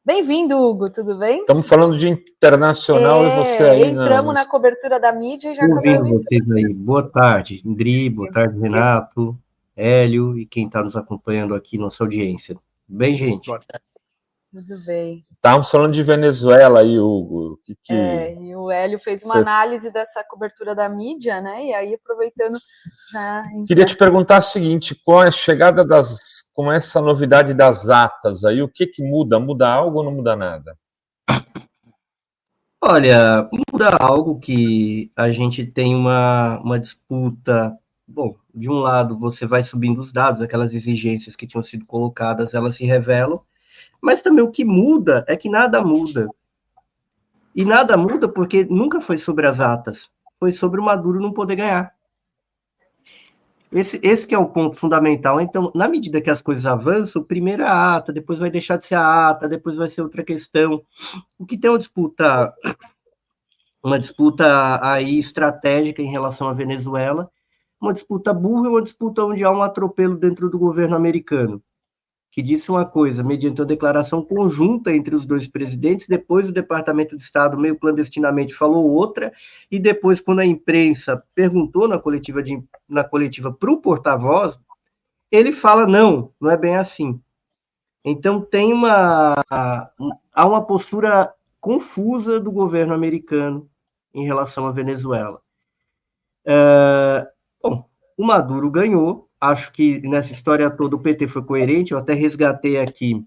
Bem-vindo, Hugo, tudo bem? Estamos falando de internacional e você aí... Entramos na cobertura da mídia e já ouvindo vocês aí. Boa tarde, Indri, boa tarde, Renato, Hélio e quem está nos acompanhando aqui, nossa audiência. Bem, gente? Boa tarde. Tudo bem. Estávamos falando de Venezuela aí, Hugo. E o Hélio fez uma análise dessa cobertura da mídia, né? E aí, aproveitando, já... Queria te perguntar o seguinte, com a chegada com essa novidade das atas aí, o que muda? Muda algo ou não muda nada? Olha, muda algo que a gente tem uma disputa. Bom, de um lado você vai subindo os dados, aquelas exigências que tinham sido colocadas, elas se revelam, mas também o que muda é que nada muda. E nada muda porque nunca foi sobre as atas, foi sobre o Maduro não poder ganhar. Esse que é o ponto fundamental. Então, na medida que as coisas avançam, primeiro é a ata, depois vai deixar de ser a ata, depois vai ser outra questão. O que tem uma disputa aí estratégica em relação à Venezuela, uma disputa burra e uma disputa onde há um atropelo dentro do governo americano, que disse uma coisa, mediante uma declaração conjunta entre os dois presidentes, depois o Departamento de Estado, meio clandestinamente, falou outra, e depois, quando a imprensa perguntou na coletiva para o porta-voz, ele fala, não é bem assim. Então, há uma postura confusa do governo americano em relação à Venezuela. Bom, o Maduro ganhou, acho que nessa história toda o PT foi coerente, eu até resgatei aqui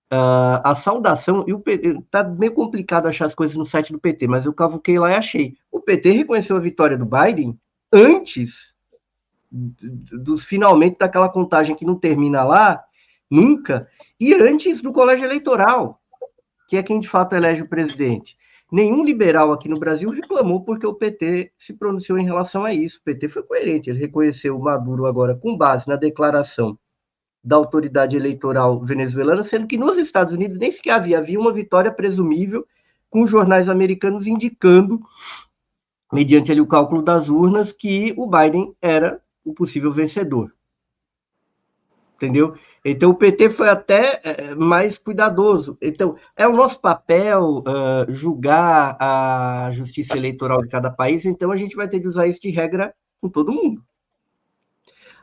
a saudação, e tá meio complicado achar as coisas no site do PT, mas eu cavuquei lá e achei. O PT reconheceu a vitória do Biden antes dos finalmente daquela contagem que não termina lá, nunca, e antes do colégio eleitoral, que é quem de fato elege o presidente. Nenhum liberal aqui no Brasil reclamou porque o PT se pronunciou em relação a isso. O PT foi coerente, ele reconheceu o Maduro agora com base na declaração da autoridade eleitoral venezuelana, sendo que nos Estados Unidos nem sequer havia uma vitória presumível, com os jornais americanos indicando, mediante ali o cálculo das urnas, que o Biden era o possível vencedor. Entendeu? Então, o PT foi até mais cuidadoso. Então, é o nosso papel julgar a justiça eleitoral de cada país, então a gente vai ter de usar isso de regra com todo mundo.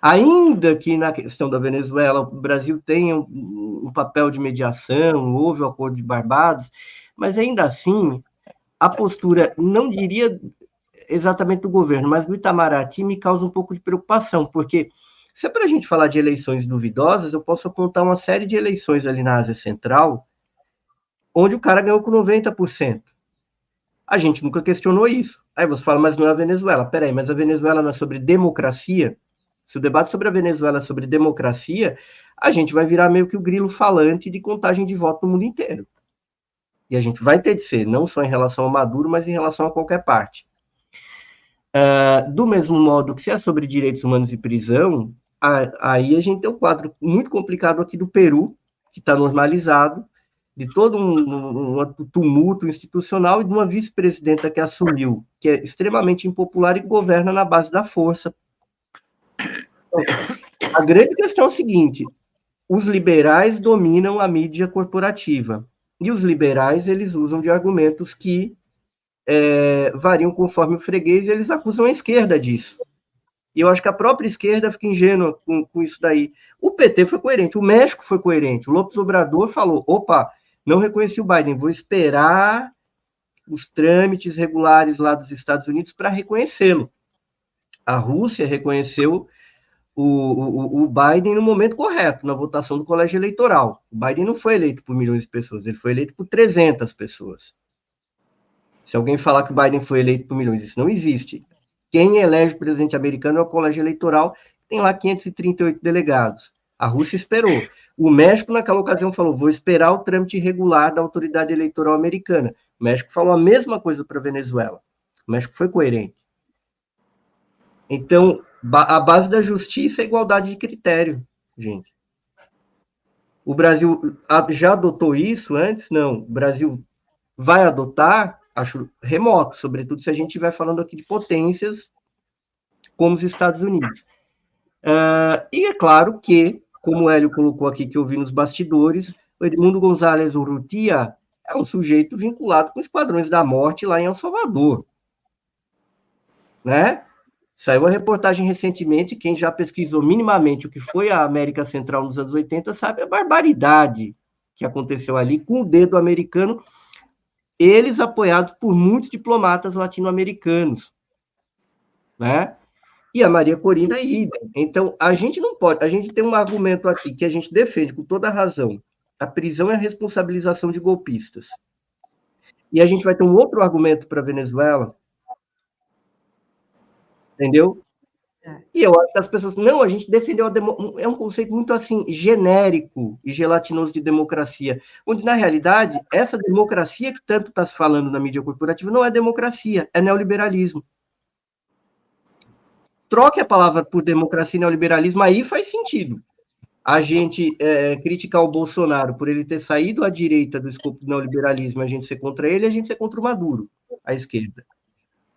Ainda que na questão da Venezuela o Brasil tenha um papel de mediação, houve o acordo de Barbados, mas ainda assim, a postura, não diria exatamente do governo, mas do Itamaraty me causa um pouco de preocupação, porque se é para a gente falar de eleições duvidosas, eu posso apontar uma série de eleições ali na Ásia Central, onde o cara ganhou com 90%. A gente nunca questionou isso. Aí você fala, mas não é a Venezuela. Peraí, mas a Venezuela não é sobre democracia? Se o debate sobre a Venezuela é sobre democracia, a gente vai virar meio que o grilo falante de contagem de voto no mundo inteiro. E a gente vai ter de ser, não só em relação ao Maduro, mas em relação a qualquer parte. Do mesmo modo que se é sobre direitos humanos e prisão, aí a gente tem um quadro muito complicado aqui do Peru, que está normalizado, de todo um tumulto institucional e de uma vice-presidenta que assumiu, que é extremamente impopular e governa na base da força. A grande questão é o seguinte, os liberais dominam a mídia corporativa, e os liberais eles usam de argumentos que variam conforme o freguês, e eles acusam a esquerda disso. E eu acho que a própria esquerda fica ingênua com isso daí. O PT foi coerente, o México foi coerente, o López Obrador falou, opa, não reconheci o Biden, vou esperar os trâmites regulares lá dos Estados Unidos para reconhecê-lo. A Rússia reconheceu o Biden no momento correto, na votação do colégio eleitoral. O Biden não foi eleito por milhões de pessoas, ele foi eleito por 300 pessoas. Se alguém falar que o Biden foi eleito por milhões, isso não existe. Quem elege o presidente americano é o colégio eleitoral, tem lá 538 delegados. A Rússia esperou. O México, naquela ocasião, falou, vou esperar o trâmite regular da autoridade eleitoral americana. O México falou a mesma coisa para a Venezuela. O México foi coerente. Então, a base da justiça é a igualdade de critério, gente. O Brasil já adotou isso antes? Não. O Brasil vai adotar, acho remoto, sobretudo se a gente estiver falando aqui de potências como os Estados Unidos. E é claro que, como o Hélio colocou aqui, que eu vi nos bastidores, O Edmundo Gonzalez Urrutia é um sujeito vinculado com os Esquadrões da Morte lá em El Salvador, né? Saiu a reportagem recentemente, quem já pesquisou minimamente o que foi a América Central nos anos 80 sabe a barbaridade que aconteceu ali com o dedo americano, eles apoiados por muitos diplomatas latino-americanos, né? E a Maria Corina idem. Então, a gente não pode, a gente tem um argumento aqui que a gente defende com toda a razão, a prisão e a responsabilização de golpistas. E a gente vai ter um outro argumento para a Venezuela, entendeu? E eu acho que as pessoas, não, a gente defendeu é um conceito muito assim, genérico e gelatinoso de democracia, onde, na realidade, essa democracia que tanto está se falando na mídia corporativa não é democracia, é neoliberalismo. Troque a palavra por democracia e neoliberalismo, aí faz sentido. A gente criticar o Bolsonaro por ele ter saído à direita do escopo do neoliberalismo, a gente ser contra ele, a gente ser contra o Maduro, à esquerda.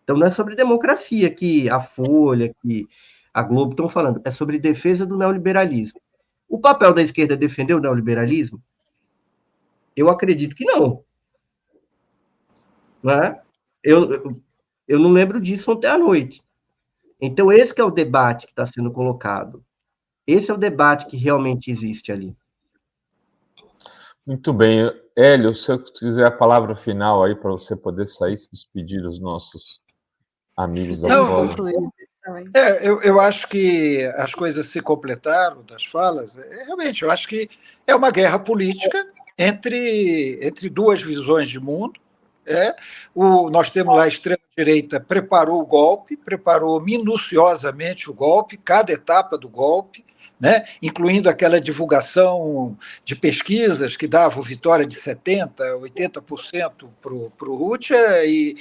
Então, não é sobre democracia que a Folha, que a Globo estão falando, é sobre defesa do neoliberalismo. O papel da esquerda é defender o neoliberalismo? Eu acredito que não. Não é? Eu não lembro disso ontem à noite. Então, esse que é o debate que está sendo colocado. Esse é o debate que realmente existe ali. Muito bem. Hélio, se eu quiser a palavra final aí para você poder sair e se despedir dos nossos amigos da Folha. Eu acho que as coisas se completaram das falas. Realmente, eu acho que é uma guerra política entre duas visões de mundo. Nós temos lá a extrema-direita preparou o golpe, preparou minuciosamente o golpe, cada etapa do golpe, né? Incluindo aquela divulgação de pesquisas que davam vitória de 70%, 80% para o Rutia e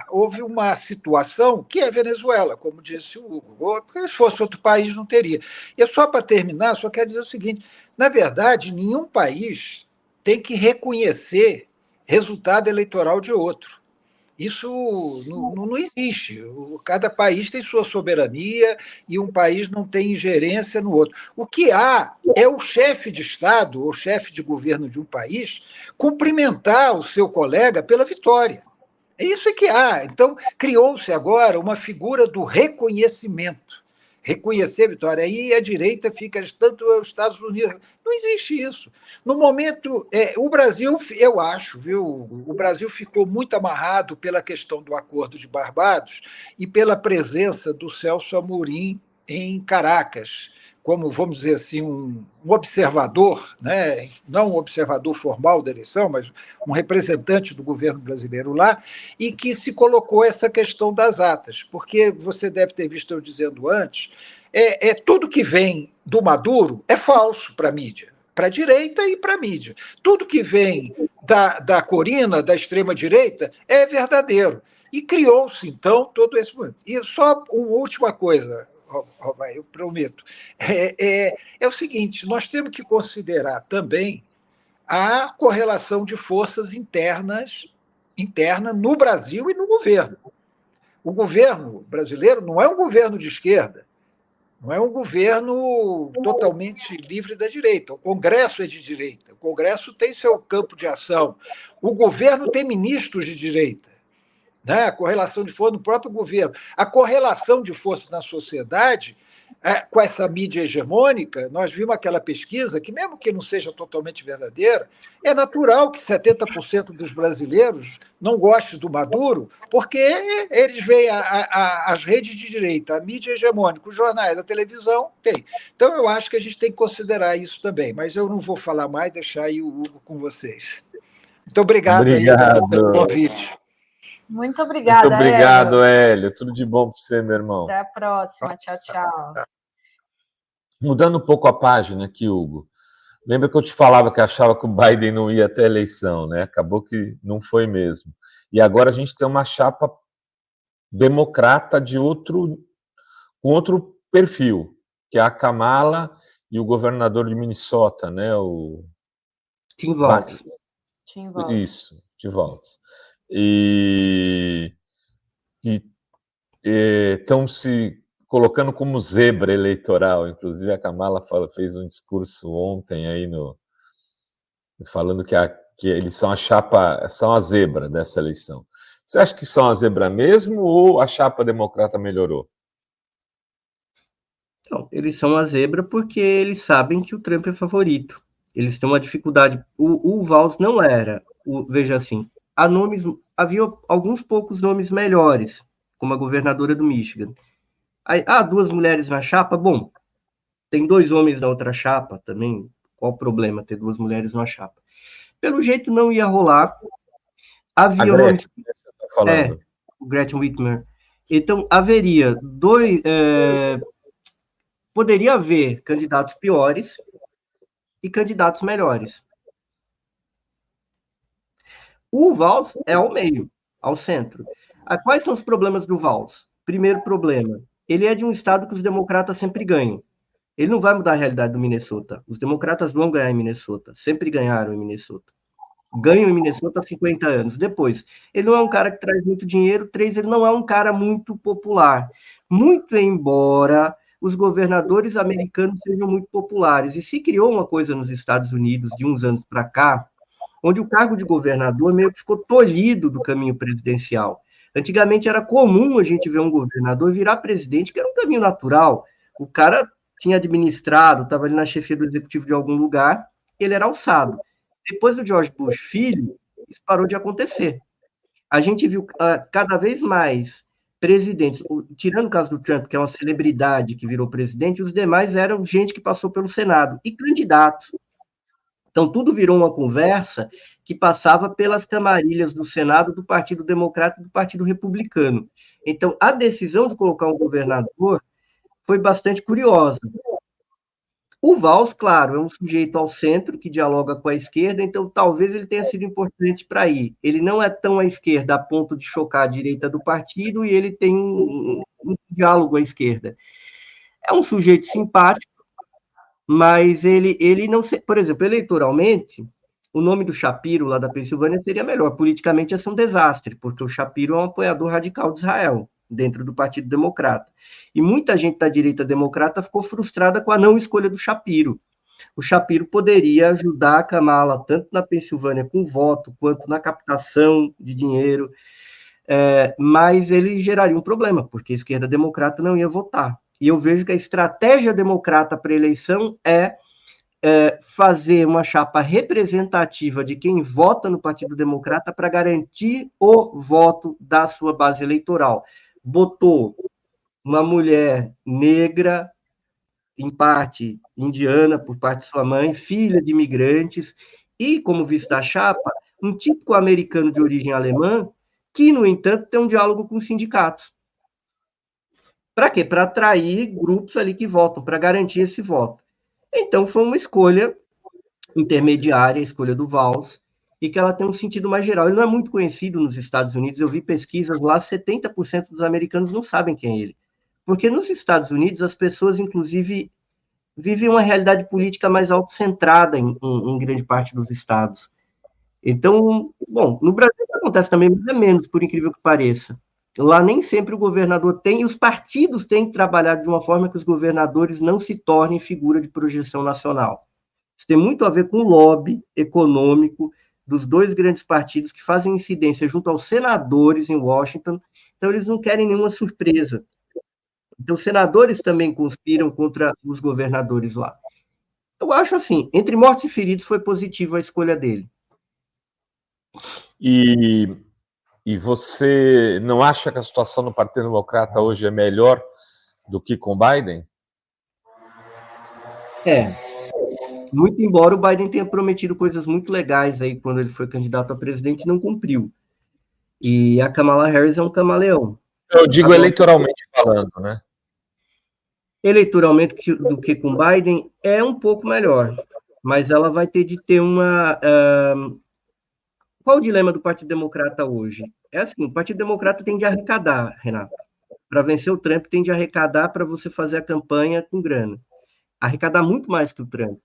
houve uma situação que é Venezuela, como disse o Hugo, porque se fosse outro país não teria. E só para terminar, só quero dizer o seguinte, na verdade, nenhum país tem que reconhecer resultado eleitoral de outro. Isso não existe. Cada país tem sua soberania e um país não tem ingerência no outro. O que há é o chefe de Estado ou chefe de governo de um país cumprimentar o seu colega pela vitória. É isso que há. Então, criou-se agora uma figura do reconhecimento. Reconhecer a vitória. Aí a direita fica, tanto os Estados Unidos. Não existe isso. No momento, o Brasil, eu acho, viu? O Brasil ficou muito amarrado pela questão do Acordo de Barbados e pela presença do Celso Amorim em Caracas, como, vamos dizer assim, um observador, né? Não um observador formal da eleição, mas um representante do governo brasileiro lá, e que se colocou essa questão das atas, porque você deve ter visto eu dizendo antes, tudo que vem do Maduro é falso para a mídia, para a direita e para a mídia. Tudo que vem da Corina, da extrema-direita, é verdadeiro. E criou-se, então, todo esse momento. E só uma última coisa, eu prometo, é o seguinte, nós temos que considerar também a correlação de forças interna no Brasil e no governo. O governo brasileiro não é um governo de esquerda, não é um governo totalmente livre da direita. O Congresso é de direita, o Congresso tem seu campo de ação, o governo tem ministros de direita. Né? A correlação de forças no próprio governo. A correlação de forças na sociedade, com essa mídia hegemônica, nós vimos aquela pesquisa que, mesmo que não seja totalmente verdadeira, é natural que 70% dos brasileiros não gostem do Maduro, porque eles veem as redes de direita, a mídia hegemônica, os jornais, a televisão, tem. Então, eu acho que a gente tem que considerar isso também, mas eu não vou falar mais, deixar aí o Hugo com vocês. Muito obrigado aí pelo convite. Muito obrigada, Muito obrigado, Hélio. Tudo de bom para você, meu irmão. Até a próxima. Tchau, tchau. Mudando um pouco a página aqui, Hugo. Lembra que eu te falava que achava que o Biden não ia até a eleição, né? Acabou que não foi mesmo. E agora a gente tem uma chapa democrata com outro perfil, que é a Kamala e o governador de Minnesota, né? O Tim Walz. Isso, Tim Walz. E estão se colocando como zebra eleitoral. Inclusive, a Kamala fez um discurso ontem aí falando que eles são são a zebra dessa eleição. Você acha que são a zebra mesmo ou a chapa democrata melhorou? Então, eles são a zebra porque eles sabem que o Trump é favorito. Eles têm uma dificuldade. O Valls não era, veja assim, havia alguns poucos nomes melhores, como a governadora do Michigan. Aí, 2 mulheres na chapa, bom, tem 2 homens na outra chapa também, qual o problema ter 2 mulheres na chapa? Pelo jeito não ia rolar. Havia a Gretchen, você está falando. O Gretchen Whitmer. Então, haveria poderia haver candidatos piores e candidatos melhores. O Valls é ao meio, ao centro. Quais são os problemas do Valls? Primeiro problema, ele é de um estado que os democratas sempre ganham. Ele não vai mudar a realidade do Minnesota. Os democratas vão ganhar em Minnesota. Sempre ganharam em Minnesota. Ganham em Minnesota há 50 anos. Depois, ele não é um cara que traz muito dinheiro. 3, ele não é um cara muito popular. Muito embora os governadores americanos sejam muito populares. E se criou uma coisa nos Estados Unidos de uns anos para cá, onde o cargo de governador meio que ficou tolhido do caminho presidencial. Antigamente era comum a gente ver um governador virar presidente, que era um caminho natural. O cara tinha administrado, estava ali na chefia do executivo de algum lugar, ele era alçado. Depois do George Bush filho, isso parou de acontecer. A gente viu cada vez mais presidentes, tirando o caso do Trump, que é uma celebridade que virou presidente, os demais eram gente que passou pelo Senado, e candidatos. Então, tudo virou uma conversa que passava pelas camarilhas do Senado, do Partido Democrata e do Partido Republicano. Então, a decisão de colocar um governador foi bastante curiosa. O Valls, claro, é um sujeito ao centro, que dialoga com a esquerda, então talvez ele tenha sido importante para ir. Ele não é tão à esquerda a ponto de chocar a direita do partido e ele tem um diálogo à esquerda. É um sujeito simpático, mas ele não... Por exemplo, eleitoralmente, o nome do Shapiro, lá da Pensilvânia, seria melhor. Politicamente ia ser um desastre, porque o Shapiro é um apoiador radical de Israel, dentro do Partido Democrata. E muita gente da direita democrata ficou frustrada com a não escolha do Shapiro. O Shapiro poderia ajudar a Kamala, tanto na Pensilvânia com voto, quanto na captação de dinheiro, mas ele geraria um problema, porque a esquerda democrata não ia votar. E eu vejo que a estratégia democrata para a eleição é fazer uma chapa representativa de quem vota no Partido Democrata para garantir o voto da sua base eleitoral. Botou uma mulher negra, em parte indiana, por parte de sua mãe, filha de imigrantes, e, como vice da chapa, um típico americano de origem alemã, que, no entanto, tem um diálogo com os sindicatos. Para quê? Para atrair grupos ali que votam, para garantir esse voto. Então, foi uma escolha intermediária, a escolha do Valls, e que ela tem um sentido mais geral. Ele não é muito conhecido nos Estados Unidos, eu vi pesquisas lá, 70% dos americanos não sabem quem é ele. Porque nos Estados Unidos, as pessoas, inclusive, vivem uma realidade política mais autocentrada em grande parte dos estados. Então, bom, no Brasil acontece também, mas é menos, por incrível que pareça. Lá nem sempre o governador tem, e os partidos têm trabalhado de uma forma que os governadores não se tornem figura de projeção nacional. Isso tem muito a ver com o lobby econômico dos 2 grandes partidos que fazem incidência junto aos senadores em Washington, então eles não querem nenhuma surpresa. Então, senadores também conspiram contra os governadores lá. Eu acho assim, entre mortos e feridos foi positiva a escolha dele. E você não acha que a situação no Partido Democrata hoje é melhor do que com Biden? Muito embora o Biden tenha prometido coisas muito legais aí quando ele foi candidato a presidente, não cumpriu. E a Kamala Harris é um camaleão. Eu digo eleitoralmente falando, né? Eleitoralmente do que com Biden é um pouco melhor, mas ela vai ter de ter uma... Qual o dilema do Partido Democrata hoje? É assim, o Partido Democrata tem de arrecadar, Renato. Para vencer o Trump, tem de arrecadar para você fazer a campanha com grana. Arrecadar muito mais que o Trump.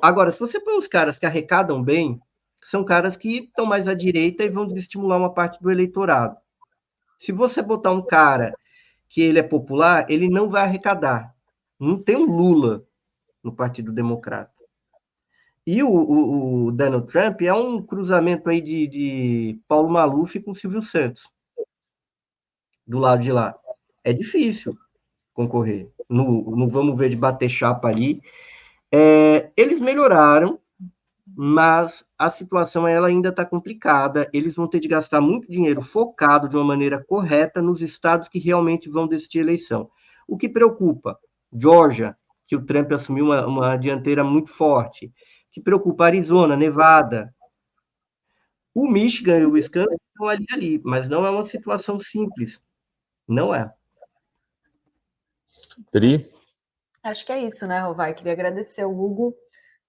Agora, se você põe os caras que arrecadam bem, são caras que estão mais à direita e vão desestimular uma parte do eleitorado. Se você botar um cara que ele é popular, ele não vai arrecadar. Não tem um Lula no Partido Democrata. E o Donald Trump é um cruzamento aí de Paulo Maluf com Silvio Santos, do lado de lá. É difícil concorrer. No vamos ver de bater chapa ali. Eles melhoraram, mas a situação ela ainda está complicada. Eles vão ter de gastar muito dinheiro focado de uma maneira correta nos estados que realmente vão decidir a eleição. O que preocupa? Georgia, que o Trump assumiu uma dianteira muito forte. O que preocupa? Arizona, Nevada. O Michigan e o Wisconsin estão ali, mas não é uma situação simples. Não é. Pri? Acho que é isso, né, Rovai? Queria agradecer o Hugo.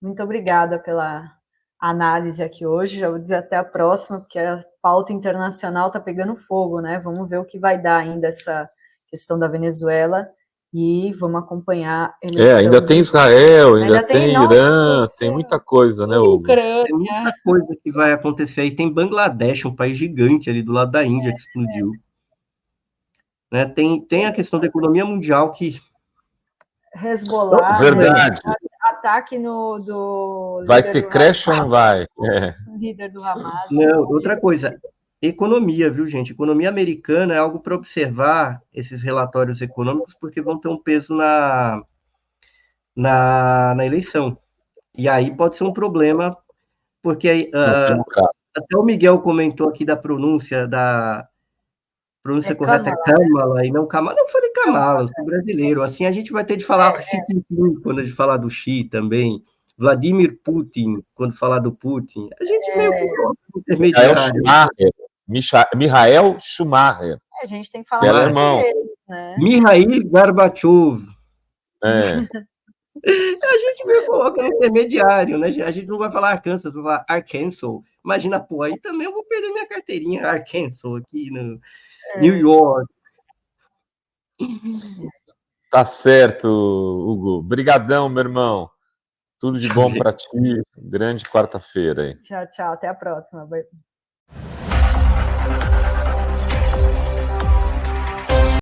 Muito obrigada pela análise aqui hoje. Já vou dizer até a próxima, porque a pauta internacional está pegando fogo, né? Vamos ver o que vai dar ainda essa questão da Venezuela e vamos acompanhar a eleição. Ainda tem Israel, ainda tem Irã, nossa, tem muita coisa, né, Hugo? Ucrânia. Tem muita coisa que vai acontecer aí. Tem Bangladesh, um país gigante ali do lado da Índia que explodiu. Né? Tem a questão da economia mundial que... Hezbollah, Verdade. Ataque do vai ter creche ou não vai? Líder do Hamas. Não, outra coisa, economia, viu, gente? Economia americana é algo para observar esses relatórios econômicos, porque vão ter um peso na eleição. E aí pode ser um problema, porque aí, até o Miguel comentou aqui da pronúncia, pronúncia correta é Kamala, e não Kamala. Não falei Kamala, eu sou brasileiro. Assim a gente vai ter de falar Xi Jinping quando a gente falar do Xi também. Vladimir Putin, quando falar do Putin. A gente meio que intermediário. Michael Schumacher. A gente tem que falar alemão. Deles, né? Mikhail Gorbachev. A gente meio coloca no intermediário, né? A gente não vai falar Arkansas, vai falar Arkansas. Imagina, pô, aí também eu vou perder minha carteirinha Arkansas aqui no New York. Tá certo, Hugo. Brigadão, meu irmão. Tudo de bom para ti. Grande quarta-feira aí. Tchau, tchau. Até a próxima.